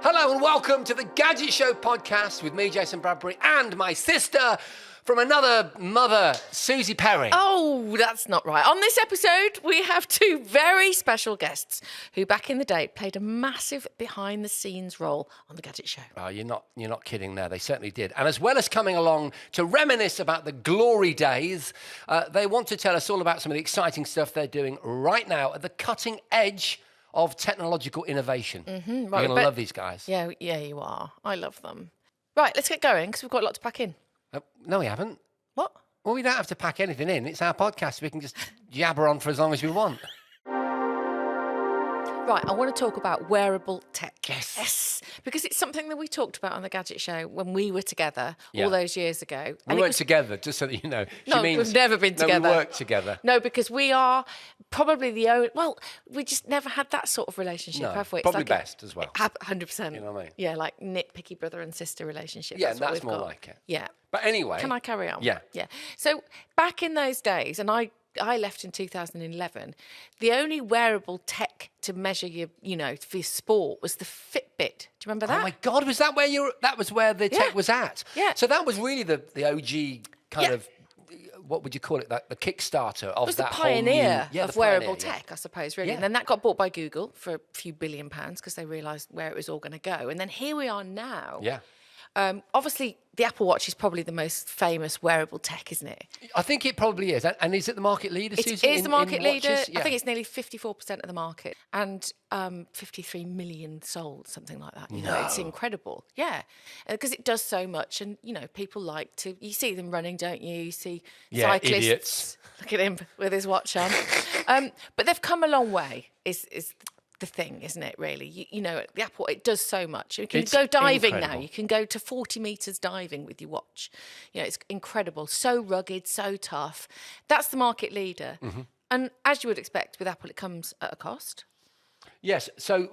Hello and welcome to the Gadget Show podcast with me, Jason Bradbury, and my sister from another mother, Susie Perry. Oh, that's not right. On this episode, we have two very special guests who back in the day played a massive behind-the-scenes role on the Gadget Show. Oh, you're not kidding there. They certainly did. And as well as coming along to reminisce about the glory days, they want to tell us all about some of the exciting stuff they're doing right now at the cutting edge of technological innovation. Mm-hmm, You're going to love these guys. Yeah, you are. I love them. Right, let's get going because we've got a lot to pack in. No, we haven't. What? Well, we don't have to pack anything in. It's our podcast. We can just jabber on for as long as we want. Right, I want to talk about wearable tech. Yes. Because it's something that we talked about on the Gadget Show when we were together Yeah. all those years ago. We weren't together, just so that you know. No, we've never been together. No, we worked together. No, because we are probably the only... Well, we just never had that sort of relationship, No, have we? It's probably like best as well. 100%. You know what I mean? Yeah, like nitpicky brother and sister relationship. Yeah, what that's we've more got. like it. Yeah. But anyway. Can I carry on? Yeah. Yeah. So back in those days, and I left in 2011, the only wearable tech to measure your, for your sport was the Fitbit. Do you remember that? Oh my God, was that where that was where the tech was at? Yeah. So that was really the OG kind of, what would you call it? That the Kickstarter of It was the that pioneer whole new, of wearable tech, I suppose, really. Yeah. And then that got bought by Google for a few £1 billion because they realised where it was all going to go. And then here we are now. Yeah. Obviously, the Apple Watch is probably the most famous wearable tech, isn't it? I think it probably is. And is it the market leader, Susie? It is the market leader. Watches? Yeah. I think it's nearly 54% of the market and 53 million sold, something like that. It's incredible. Yeah, because it does so much. And, people like to... You see them running, don't you? You see cyclists. Idiots. Look at him with his watch on. But they've come a long way, is the thing, isn't it, really? The Apple, it does so much. You can go diving incredible. now. You can go to 40 metres diving with your watch. It's incredible. So rugged, so tough. That's the market leader. Mm-hmm. And as you would expect with Apple, it comes at a cost. Yes. So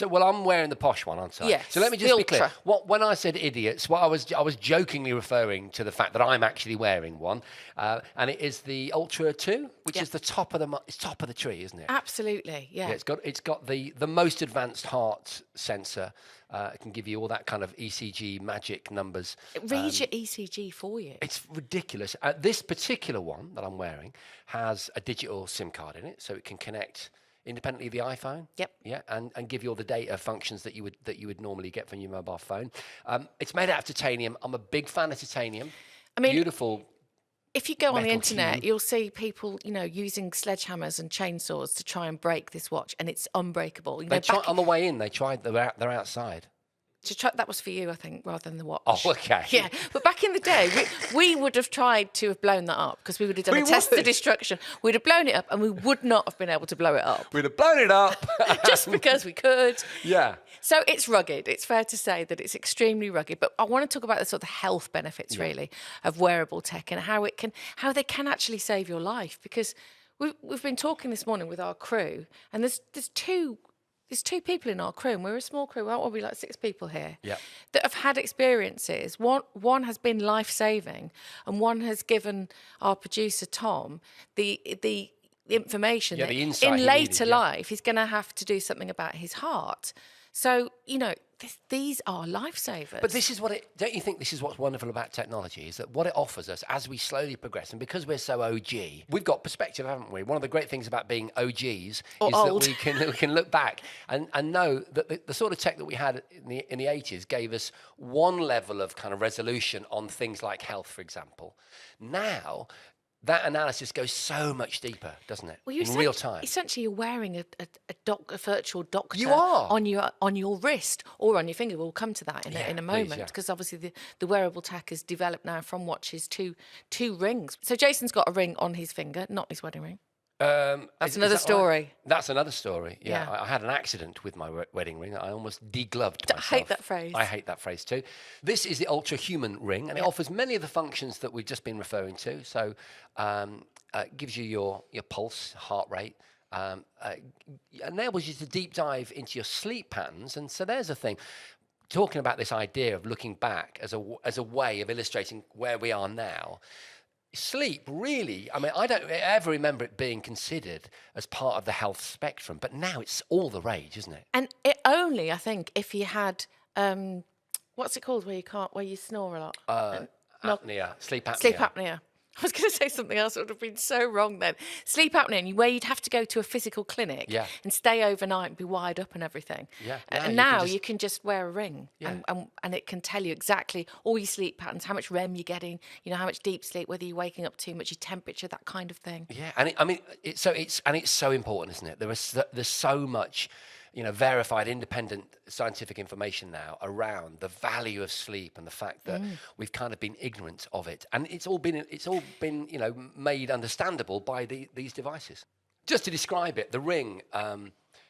I'm wearing the posh one, aren't I? Yes, So let me just the be clear. Ultra. When I said idiots, I was jokingly referring to the fact that I'm actually wearing one, and it is the Ultra 2, which is the top of the tree, isn't it? Absolutely, yeah. It's got the most advanced heart sensor. It can give you all that kind of ECG magic numbers. It reads your ECG for you. It's ridiculous. This particular one that I'm wearing has a digital SIM card in it, so it can connect independently of the iPhone. Yep. Yeah, and give you all the data functions that you would normally get from your mobile phone. It's made out of titanium. I'm a big fan of titanium. I mean, beautiful. If you go on the metal internet, tube. you'll see people, using sledgehammers and chainsaws to try and break this watch, and it's unbreakable. On the way in, they tried. They're outside. That was for you, I think, rather than the watch. Oh, okay. Yeah, but back in the day, we would have tried to have blown that up because we would have done a test of destruction. We'd have blown it up, and we would not have been able to blow it up. We'd have blown it up. Just because we could. Yeah. So it's rugged. It's fair to say that it's extremely rugged. But I want to talk about the sort of health benefits, really, of wearable tech and how they can actually save your life. Because we've been talking this morning with our crew, and there's two people in our crew, and we're a small crew. Aren't we, like 6 people here? Yeah. That have had experiences. One has been life-saving, and one has given our producer Tom the information that the insight in he later needed, life he's going to have to do something about his heart. So these are lifesavers. But don't you think this is what's wonderful about technology, is that what it offers us as we slowly progress, and because we're so OG, we've got perspective, haven't we? One of the great things about being OGs is old. that we can look back and know that the sort of tech that we had in the 80s gave us one level of kind of resolution on things like health, for example. Now, that analysis goes so much deeper, doesn't it? In real time. Essentially, you're wearing a virtual doctor You are. on your wrist or on your finger. We'll come to that in a moment, please, because obviously the wearable tech is developed now from watches to rings. So Jason's got a ring on his finger, not his wedding ring. That's another story. Right? That's another story. Yeah. Yeah. I had an accident with my wedding ring. I almost degloved myself. I hate that phrase. I hate that phrase too. This is the Ultra Human ring, and it offers many of the functions that we've just been referring to. So it gives you your pulse, heart rate, enables you to deep dive into your sleep patterns. And so there's a thing. Talking about this idea of looking back as a way of illustrating where we are now. Sleep, really, I mean, I don't ever remember it being considered as part of the health spectrum, but now it's all the rage, isn't it? And it only, I think, if you had, what's it called where you snore a lot? Not- Apnea, sleep apnea. Sleep apnea. I was going to say something else that would have been so wrong then. Sleep apnea, where you'd have to go to a physical clinic Yeah. and stay overnight and be wired up and everything. Yeah. And now you can just wear a ring, Yeah. and it can tell you exactly all your sleep patterns, how much REM you're getting, how much deep sleep, whether you're waking up too much, your temperature, that kind of thing. Yeah, and it's so important, isn't it? There's so much, verified, independent scientific information now around the value of sleep and the fact that we've kind of been ignorant of it, and it's all been made understandable by these devices. Just to describe it, the ring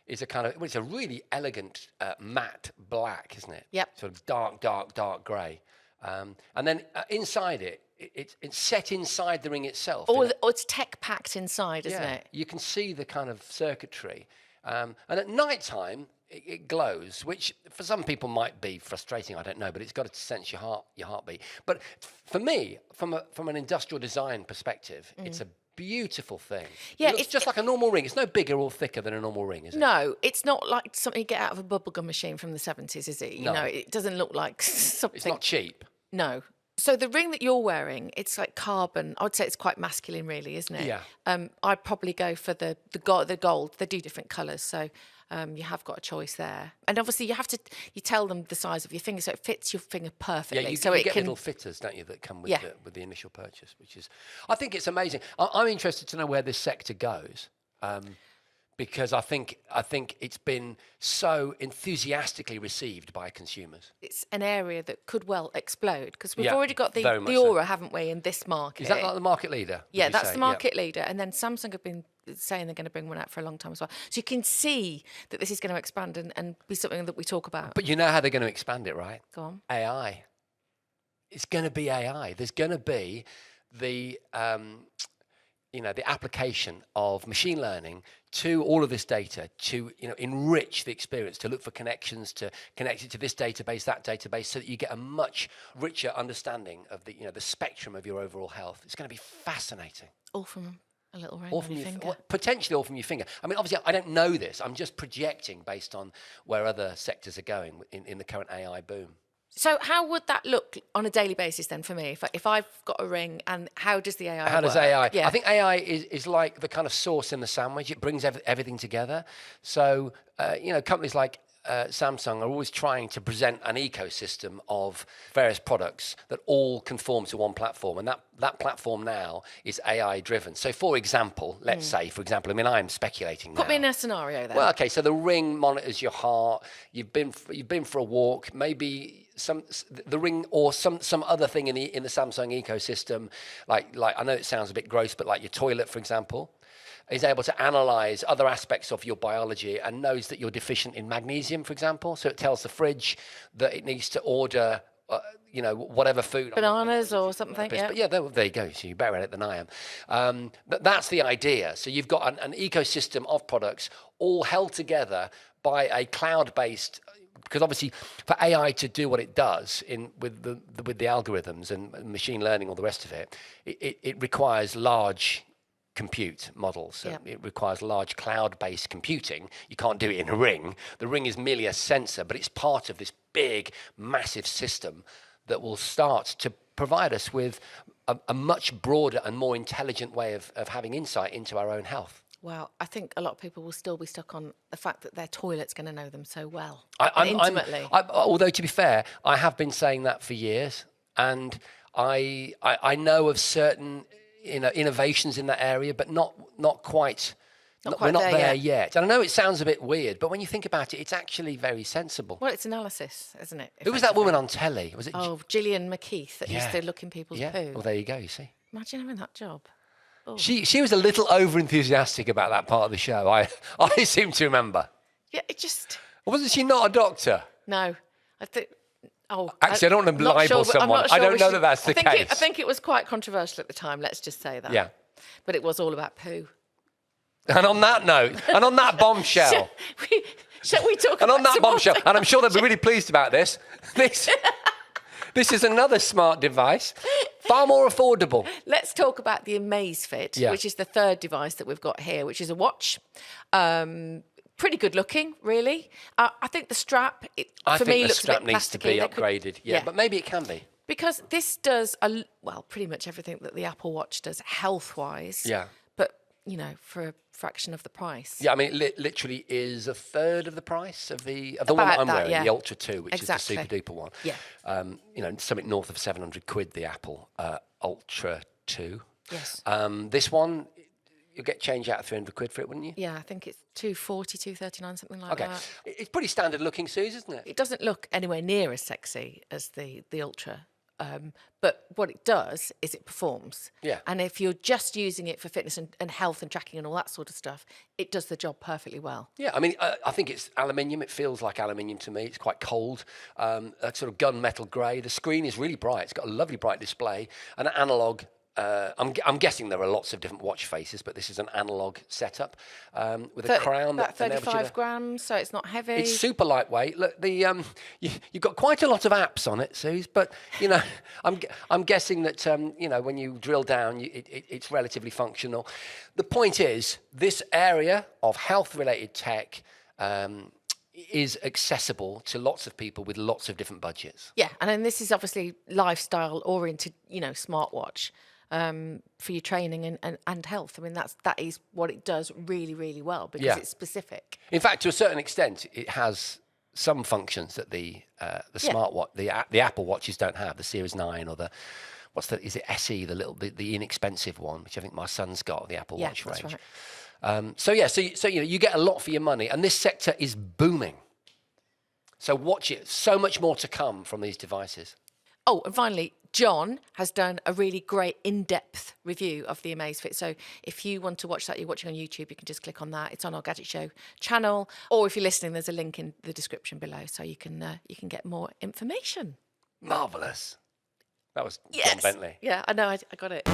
is it's a really elegant matte black, isn't it? Yep. Sort of dark grey, and then inside it. It's set inside the ring itself. Or it's tech packed inside, isn't it? You can see the kind of circuitry. And at night time, it glows, which for some people might be frustrating, I don't know, but it's got to sense your heartbeat. But for me, from an industrial design perspective, it's a beautiful thing. Yeah, it's just like a normal ring. It's no bigger or thicker than a normal ring, is it? No, it's not like something you get out of a bubblegum machine from the 70s, is it? No. It doesn't look like something. It's not cheap. No. So the ring that you're wearing, it's like carbon. I would say it's quite masculine, really, isn't it? Yeah. I'd probably go for the gold. They do different colours, so you have got a choice there. And obviously, you tell them the size of your finger, so it fits your finger perfectly. Yeah, you so get little fitters, don't you, that come with Yeah. with the initial purchase, I think it's amazing. I'm interested to know where this sector goes. Because I think it's been so enthusiastically received by consumers. It's an area that could well explode because we've Yeah, already got the very much so. Aura, haven't we, in this market? Is that like the market leader? Yeah, would you that's say? the market leader. And then Samsung have been saying they're going to bring one out for a long time as well. So you can see that this is going to expand and be something that we talk about. But you know how they're going to expand it, right? Go on. AI. It's going to be AI. There's going to be the application of machine learning to all of this data to enrich the experience, to look for connections, to connect it to this database, that database, so that you get a much richer understanding of the spectrum of your overall health. It's going to be fascinating. All from a little ring All on from your finger. potentially all from your finger. I mean, obviously, I don't know this. I'm just projecting based on where other sectors are going in the current AI boom. So how would that look on a daily basis then for me? If I've got a ring, and how does the AI How does work? AI? Yeah. I think AI is like the kind of sauce in the sandwich. It brings everything together. So, companies like Samsung are always trying to present an ecosystem of various products that all conform to one platform. And that platform now is AI driven. So, for example, let's say, I mean, I'm speculating now. Put me in a scenario then. Well, okay, so the ring monitors your heart. You've been for a walk. Maybe the ring or some other thing in the Samsung ecosystem, like I know it sounds a bit gross, but like your toilet, for example, is able to analyze other aspects of your biology and knows that you're deficient in magnesium, for example. So it tells the fridge that it needs to order, whatever food. Bananas or something. But yeah, there you go. So you're better at it than I am. That's the idea. So you've got an ecosystem of products all held together by a cloud-based. Because obviously, for AI to do what it does with the algorithms and machine learning, all the rest of it, it requires large compute models. So it requires large cloud-based computing. You can't do it in a ring. The ring is merely a sensor, but it's part of this big, massive system that will start to provide us with a much broader and more intelligent way of having insight into our own health. Well, I think a lot of people will still be stuck on the fact that their toilet's going to know them so well, intimately. Although, to be fair, I have been saying that for years, and I know of certain innovations in that area, but not quite. We're not there yet. And I know it sounds a bit weird, but when you think about it, it's actually very sensible. Well, it's analysis, isn't it? Who was that woman on telly? Was it? Oh, Gillian McKeith that used to look in people's poo. Well, there you go. You see. Imagine having that job. Oh. She was a little over-enthusiastic about that part of the show. I seem to remember. Yeah, it just... Wasn't she not a doctor? No. I think... Oh, actually, I don't want to libel someone. I don't know that that's the case. I think it was quite controversial at the time, let's just say that. Yeah. But it was all about poo. And on that note, and on that bombshell... Shall we talk and about on that bombshell, and I'm sure they'll be technology? really pleased about this, this is another smart device Far more affordable. Let's talk about the Amazfit, which is the third device that we've got here, which is a watch. Pretty good looking, really. I think the strap, for me, looks a bit plasticky. Needs to be upgraded. Yeah, but maybe it can be. Because this does, pretty much everything that the Apple Watch does health-wise. Yeah. But, for a fraction of the price. Yeah, I mean, it literally is a third of the price of the one that I'm wearing, the Ultra 2, which is the super duper one. Yeah. Something north of 700 quid, the Apple Ultra 2. Yes. This one, you'll get change out of 300 quid for it, wouldn't you? Yeah, I think it's 240, 239, something like that. It's pretty standard looking, Suze, isn't it? It doesn't look anywhere near as sexy as the Ultra. But what it does is it performs. Yeah. And if you're just using it for fitness and health and tracking and all that sort of stuff, it does the job perfectly well. Yeah, I mean, I think it's aluminium. It feels like aluminium to me. It's quite cold, a sort of gunmetal grey. The screen is really bright. It's got a lovely bright display, an analog. I'm guessing there are lots of different watch faces, but this is an analog setup with a crown. About 35 grams, so it's not heavy. It's super lightweight. Look, you've got quite a lot of apps on it, Suze, but I'm guessing that when you drill down, it's relatively functional. The point is, this area of health-related tech is accessible to lots of people with lots of different budgets. Yeah, and then this is obviously lifestyle-oriented, smartwatch. For your training and health. I mean, that is what it does really, really well because it's specific. In fact, to a certain extent, it has some functions that the smartwatch, the Apple Watches don't have. The Series 9 or is it SE, the inexpensive one, which I think my son's got, the Apple Watch range. Right. So you get a lot for your money, and this sector is booming. So watch it. So much more to come from these devices. Oh, and finally, John has done a really great in-depth review of the Amazfit. So if you want to watch that, you're watching on YouTube, you can just click on that. It's on our Gadget Show channel. Or if you're listening, there's a link in the description below so you can get more information. Marvellous. That was John Bentley. Yeah, I know. I got it.